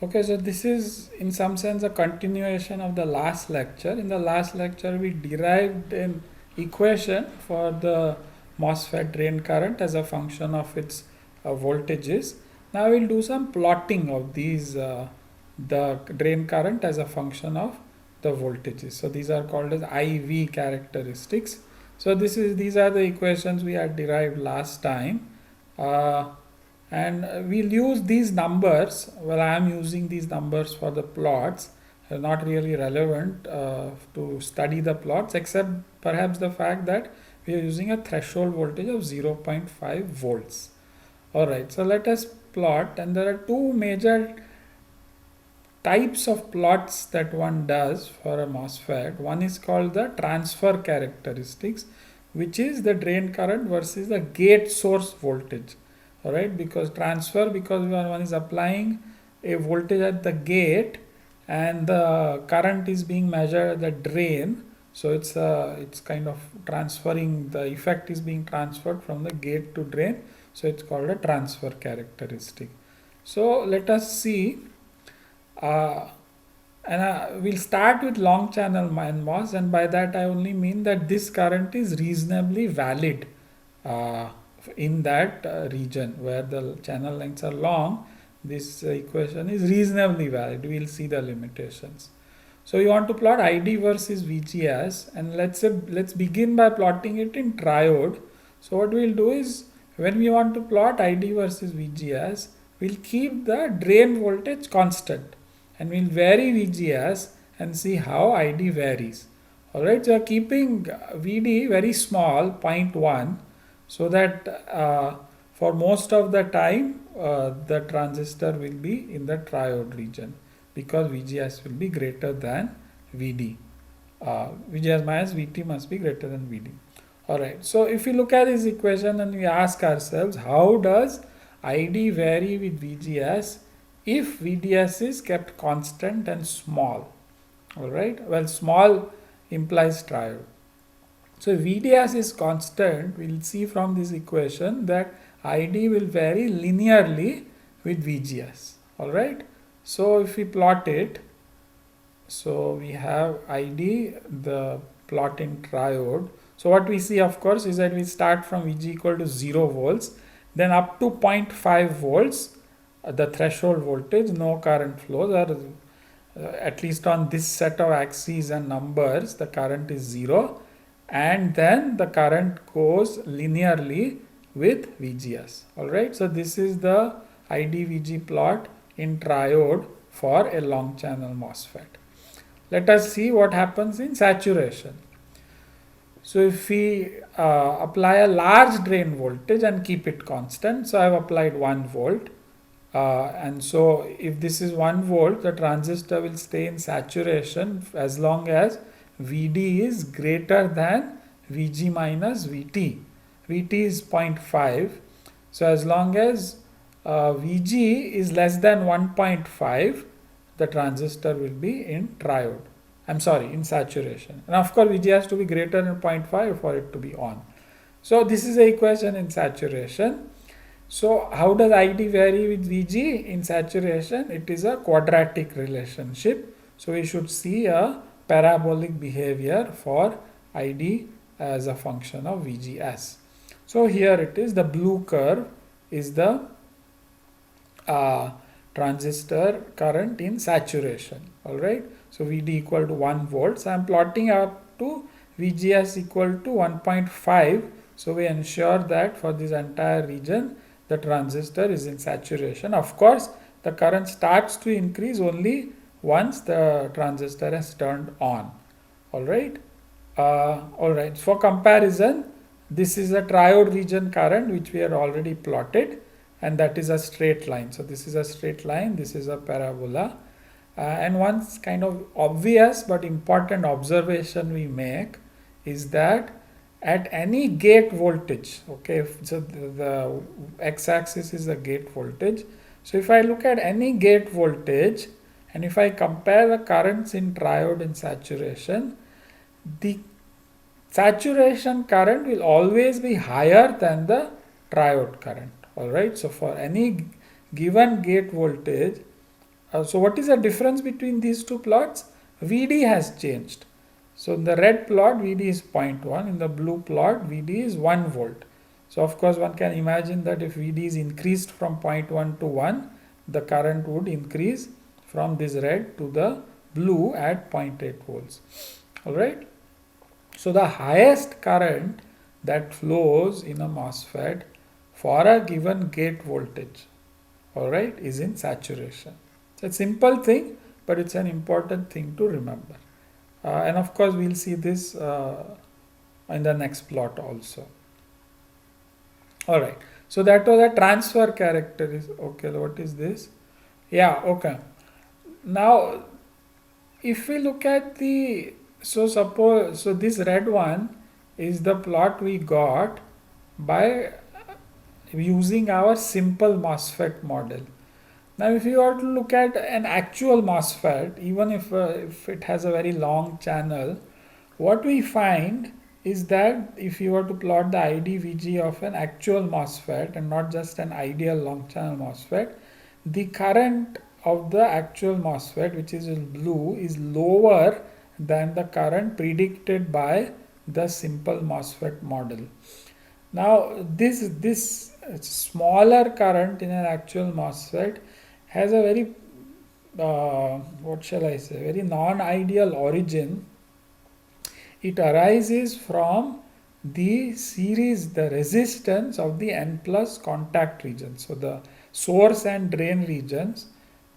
Okay, so this is in some sense a continuation of the last lecture. In the last lecture, we derived an equation for the MOSFET drain current as a function of its voltages. Now we'll do some plotting of these, the drain current as a function of the voltages. So these are called as IV characteristics. So these are the equations we had derived last time. Uh, and we'll use these numbers. Well, I am using these numbers for the plots. Not really relevant to study the plots, except perhaps the fact that we are using a threshold voltage of 0.5 volts. Alright, so let us plot, and there are two major types of plots that one does for a MOSFET. One is called the transfer characteristics, which is the drain current versus the gate source voltage. Alright, because one is applying a voltage at the gate and the current is being measured at the drain. So it's kind of transferring, the effect is being transferred from the gate to drain. So it's called a transfer characteristic. So let us see, uh, and we'll start with long channel MOS, and by that I only mean that this current is reasonably valid uh, in that region where the channel lengths are long. This equation is reasonably valid. We'll see the limitations. So you want to plot ID versus VGS, and let's begin by plotting it in triode. So what we'll do is, when we want to plot ID versus VGS, we'll keep the drain voltage constant and we'll vary VGS and see how ID varies. Alright, so keeping VD very small, 0.1, so that for most of the time the transistor will be in the triode region, because VGS will be greater than VD. VGS minus VT must be greater than VD. Alright, so if we look at this equation and we ask ourselves, how does ID vary with VGS if VDS is kept constant and small? Alright, well, small implies triode. So if VDS is constant, we'll see from this equation that ID will vary linearly with VGS. Alright, so if we plot it, so we have ID, the plot in triode. So what we see, of course, is that we start from VG equal to 0 volts, then up to 0.5 volts, the threshold voltage, no current flows, or at least on this set of axes and numbers, the current is 0, and then the current goes linearly with VGS. Alright, so this is the IDVG plot in triode for a long channel MOSFET. Let us see what happens in saturation. So if we apply a large drain voltage and keep it constant, so I have applied 1 volt, and so if this is 1 volt, the transistor will stay in saturation as long as VD is greater than VG minus VT. VT is 0.5, so as long as VG is less than 1.5, the transistor will be in triode. I'm sorry, in saturation. And of course, VG has to be greater than 0.5 for it to be on. So this is the equation in saturation. So how does ID vary with VG in saturation? It is a quadratic relationship. So we should see a parabolic behavior for ID as a function of VGS. So here it is, the blue curve is the transistor current in saturation. Alright, so VD equal to 1 volt. So I am plotting up to VGS equal to 1.5. So we ensure that for this entire region the transistor is in saturation. Of course, the current starts to increase only once the transistor has turned on. Alright, alright, for comparison, this is a triode region current which we had already plotted, and that is a straight line. So this is a straight line, this is a parabola. And one kind of obvious but important observation we make is that at any gate voltage, okay, so the x-axis is the gate voltage. So if I look at any gate voltage and if I compare the currents in triode and saturation, the saturation current will always be higher than the triode current. Alright, so for any given gate voltage, So what is the difference between these two plots? VD has changed. So in the red plot, VD is 0.1. In the blue plot, VD is 1 volt. So of course, one can imagine that if VD is increased from 0.1 to 1, the current would increase from this red to the blue at 0.8 volts. Alright. So the highest current that flows in a MOSFET for a given gate voltage, alright, is in saturation. It's a simple thing, but it's an important thing to remember. And of course, we'll see this in the next plot also. Alright, so that was a transfer characteristic. Okay, what is this? Yeah, okay. Now, if we look at the, so this red one is the plot we got by using our simple MOSFET model. Now, if you are to look at an actual MOSFET, even if it has a very long channel, what we find is that if you were to plot the IDVG of an actual MOSFET and not just an ideal long channel MOSFET, the current of the actual MOSFET, which is in blue, is lower than the current predicted by the simple MOSFET model. Now, this smaller current in an actual MOSFET has a very, what shall I say, very non-ideal origin. It arises from the series, the resistance of the N plus contact region. So the source and drain regions,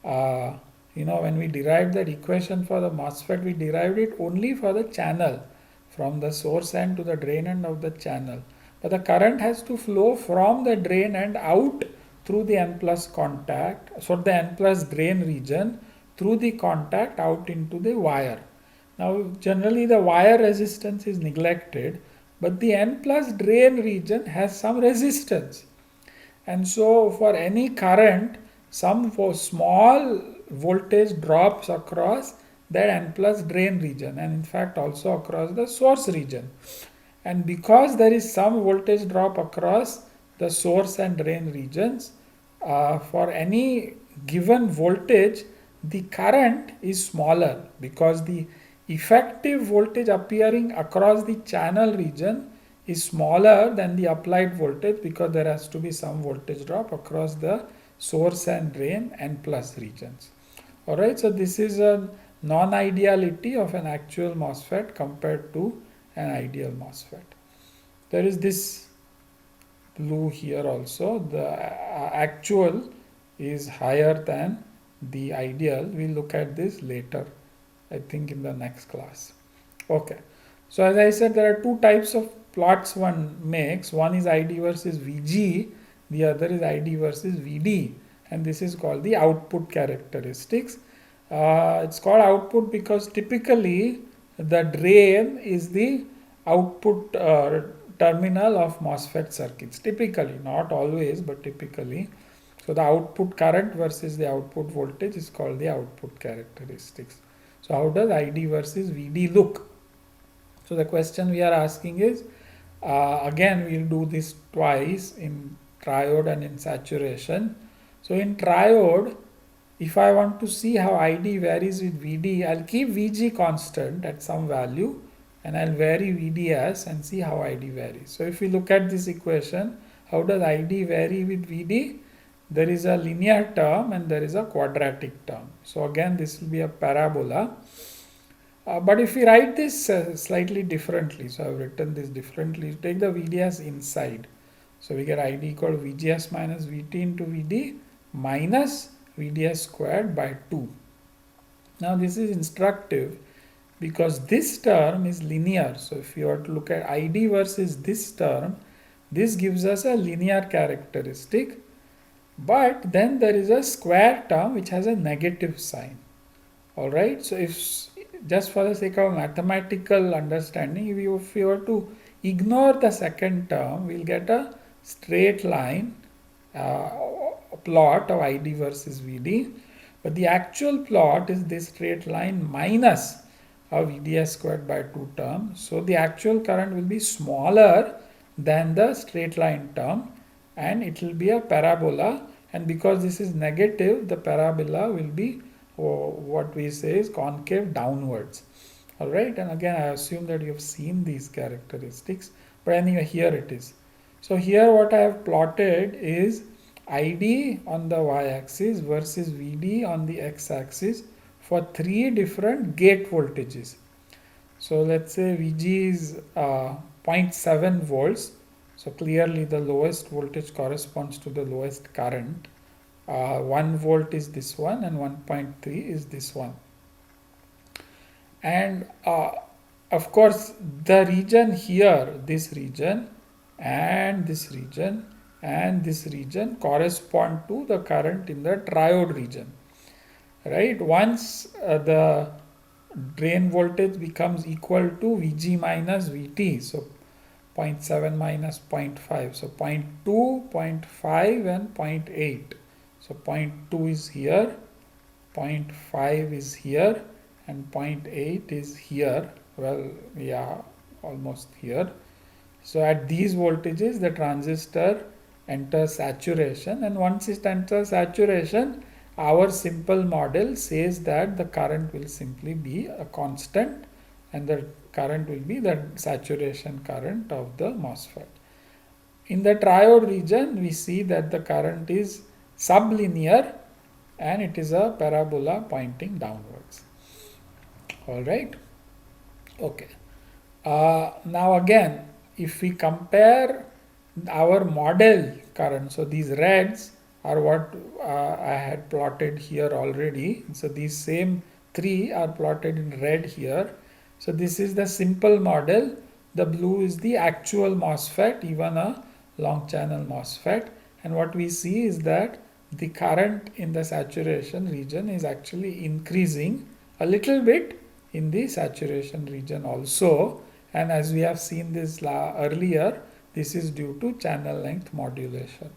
when we derived that equation for the MOSFET, we derived it only for the channel, from the source end to the drain end of the channel. But the current has to flow from the drain end out through the N plus contact, so the N plus drain region, through the contact out into the wire. Now, generally the wire resistance is neglected, but the N plus drain region has some resistance. And so for any current, some small voltage drops across that N plus drain region, and in fact also across the source region. And because there is some voltage drop across the source and drain regions, for any given voltage, the current is smaller because the effective voltage appearing across the channel region is smaller than the applied voltage, because there has to be some voltage drop across the source and drain and plus regions. Alright, so this is a non-ideality of an actual MOSFET compared to an ideal MOSFET. There is this blue here also. The actual is higher than the ideal. We'll look at this later, I think in the next class. Okay, so as I said, there are two types of plots one makes. One is ID versus VG, the other is ID versus VD, and this is called the output characteristics. It's called output because typically the drain is the output terminal of MOSFET circuits. Typically, not always, but typically. So the output current versus the output voltage is called the output characteristics. So how does ID versus VD look? So the question we are asking is, again we'll do this twice, in triode and in saturation. So in triode, if I want to see how ID varies with VD, I'll keep VG constant at some value and I'll vary VDS and see how ID varies. So if we look at this equation, how does ID vary with VD? There is a linear term and there is a quadratic term. So again, this will be a parabola. But if we write this slightly differently, so I've written this differently, take the VDS inside. So we get ID equal to VGS minus VT into VD minus VDS squared by 2. Now this is instructive because this term is linear. So if you were to look at ID versus this term, this gives us a linear characteristic. But then there is a square term which has a negative sign. Alright, so if just for the sake of mathematical understanding, if you were to ignore the second term, we'll get a straight line plot of ID versus VD. But the actual plot is this straight line minus of VDS squared by 2 term. So the actual current will be smaller than the straight line term and it will be a parabola and because this is negative, the parabola will be what we say is concave downwards. All right, and again I assume that you have seen these characteristics, but anyway here it is. So here what I have plotted is ID on the y-axis versus VD on the x-axis for three different gate voltages. So let's say VG is 0.7 volts. So clearly the lowest voltage corresponds to the lowest current. 1 volt is this one and 1.3 is this one. And of course the region here, this region and this region and this region correspond to the current in the triode region, right? Once the drain voltage becomes equal to Vg minus Vt, so 0.7 minus 0.5, so 0.2, 0.5 and 0.8. So 0.2 is here, 0.5 is here and 0.8 is here. Well, yeah, almost here. So at these voltages the transistor enters saturation, and once it enters saturation, our simple model says that the current will simply be a constant and the current will be the saturation current of the MOSFET. In the triode region, we see that the current is sublinear and it is a parabola pointing downwards. All right. Okay. Now again, if we compare our model current, so these reds are what I had plotted here already. So these same three are plotted in red here. So this is the simple model. The blue is the actual MOSFET, even a long channel MOSFET. And what we see is that the current in the saturation region is actually increasing a little bit in the saturation region also. And as we have seen this earlier, this is due to channel length modulation.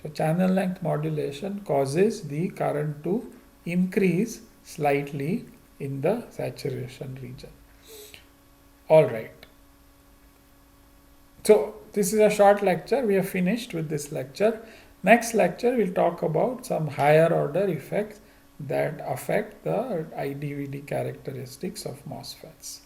So channel length modulation causes the current to increase slightly in the saturation region. All right. So this is a short lecture. We are finished with this lecture. Next lecture we'll talk about some higher order effects that affect the IDVD characteristics of MOSFETs.